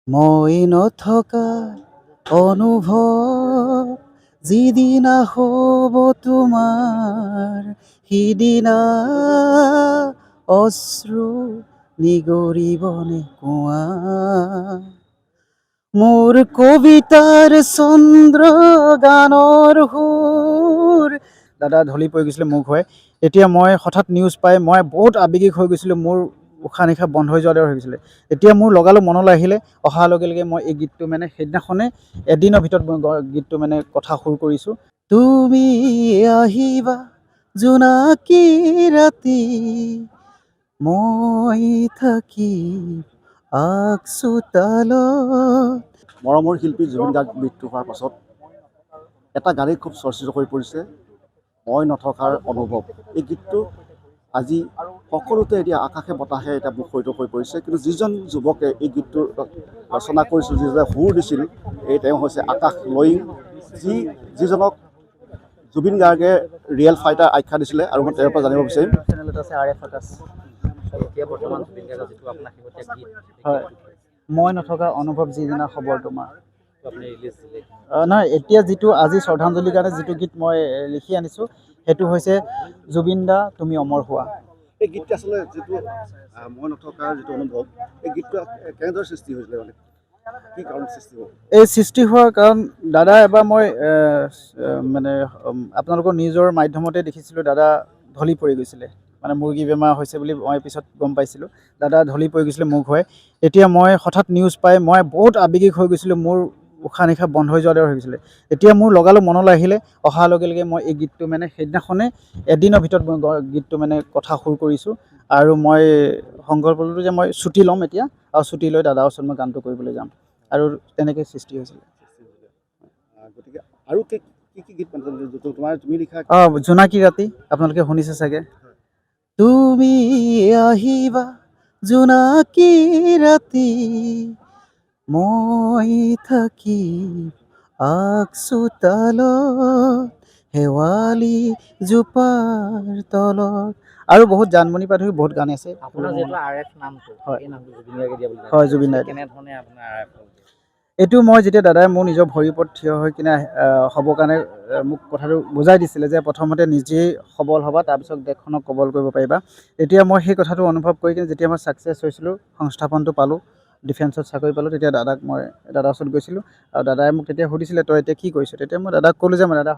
মই নথকাৰ অনুভৱ যিদিনা হ'ব তোমাৰ, সিদিনা অশ্ৰু নিগৰিবনে কোৱা। মোৰ কবিতাৰ চন্দ্ৰ গানৰ সুৰ। দাদা ঢলি পৰি গৈছিলে মুখ হৈ। এতিয়া মই হঠাৎ নিউজ পাই মই বহুত আৱেগিক হৈ গৈছিলোঁ, মোৰ উশাহ নিশাহ বন্ধ হৈ যোৱাৰ দৰে হৈ গৈছিলে। এতিয়া মোৰ লগালগ মনলৈ আহিলে, অহাৰ লগে লগে মই এই গীতটো মানে সেইদিনাখনে এদিনৰ ভিতৰত মই গীতটো মানে কথা সুৰ কৰিছোঁ। তুমি আহিবা জোনাকী ৰাতি, মই থাকিম আগচোতালত। মৰমৰ শিল্পী জুবিন গাৰ্গ মৃত্যু হোৱাৰ পাছত এটা গানেই খুব চৰ্চিত হৈ পৰিছে, মই নথকাৰ অনুভৱ। এই গীতটো আজি সকলোতে এতিয়া আকাশে বতাহে এতিয়া মুখৰিত হৈ পৰিছে, কিন্তু যিজন যুৱকে এই গীতটো ৰচনা কৰিছিল, যিজনে সুৰ দিছিল, তেওঁ হৈছে আকাশ লয়িং, যিজনক জুবিন গাৰ্গে ৰিয়েল ফাইটাৰ আখ্যা দিছিলে। আৰু মই তেওঁৰ পৰা জানিব বিচাৰিম। হয়, মই নথকা অনুভৱ যিদিনা খবৰ তোমাৰ। নহয়, এতিয়া যিটো আজি শ্ৰদ্ধাঞ্জলিৰ কাৰণে যিটো গীত মই লিখি আনিছোঁ, সেইটো হৈছে জুবিন দা তুমি অমৰ হোৱা। এই গীতটো আচলতে যিটো মই নথকাৰ যিটো অনুভৱ, এই গীতটো কেনেদৰে সৃষ্টি হৈছিলে, মানে কি কাৰণত সৃষ্টি হ'ল? এই সৃষ্টি হোৱাৰ কাৰণ দাদা এবাৰ মই মানে আপোনালোকৰ নিজৰ মাধ্যমতে দেখিছিলোঁ, দাদা ঢলি পৰি গৈছিলে। মানে মুৰ্গী বেমাৰ হৈছে বুলি মই পিছত গম পাইছিলোঁ। দাদা ঢলি পৰি গৈছিলে মুখ হৈ। এতিয়া মই হঠাৎ নিউজ পাই মই বহুত আৱেগিক হৈ গৈছিলোঁ, মোৰ উশাহ নিশাহ বন্ধ হৈ যোৱাৰ দৰে হৈ গৈছিলে। এতিয়া মোৰ লগালগ মনলৈ আহিলে, অহাৰ লগে লগে মই এই গীতটো মানে সেইদিনাখনে এদিনৰ ভিতৰত মই গীতটো মানে কথা সুৰ কৰিছোঁ। আৰু মই সংকল্প ল'লোঁ যে মই ছুটি ল'ম এতিয়া, আৰু ছুটি লৈ দাদাৰ ওচৰত মই গানটো কৰিবলৈ যাম। আৰু তেনেকৈ সৃষ্টি হৈছিলে। গতিকে আৰু কি গীত তুমি লিখা? জোনাকী ৰাতি আপোনালোকে শুনিছে চাগে। তুমি আহিবা জোনাকী ৰাতি, মই থাকিম আগচোতালত, শেৱালি জোপাৰ তলত। আৰু বহুত জানমণি পৰা ধৰি বহুত গান আছে। আপোনাৰ যিহেতু RF নামটো, হয়, এই নামটো জুবিন গাৰ্গে দিয়া বুলি জানো। হয়, জুবিন দাই। কেনেধৰণে আপোনাৰ RF হ'ল? এইটো মই যেতিয়া দাদাই মোৰ নিজৰ ভৰিৰ ওপৰত থিয় হৈ কিনে হ'বৰ কাৰণে মোক কথাটো বুজাই দিছিলে যে প্ৰথমতে নিজেই সবল হ'বা, তাৰপিছত দেশখনক সবল কৰিব পাৰিবা। এতিয়া মই সেই কথাটো অনুভৱ কৰি কিনে যেতিয়া মই ছাকচেছ হৈছিলোঁ, সংস্থাপনটো পালোঁ, ডিফেন্সত চাকৰি পালোঁ, তেতিয়া দাদাৰ ওচৰত গৈছিলোঁ। আৰু দাদাই মোক তেতিয়া সুধিছিলে তই এতিয়া কি কৰিছ? তেতিয়া মই দাদাক ক'লোঁ যে মই দাদা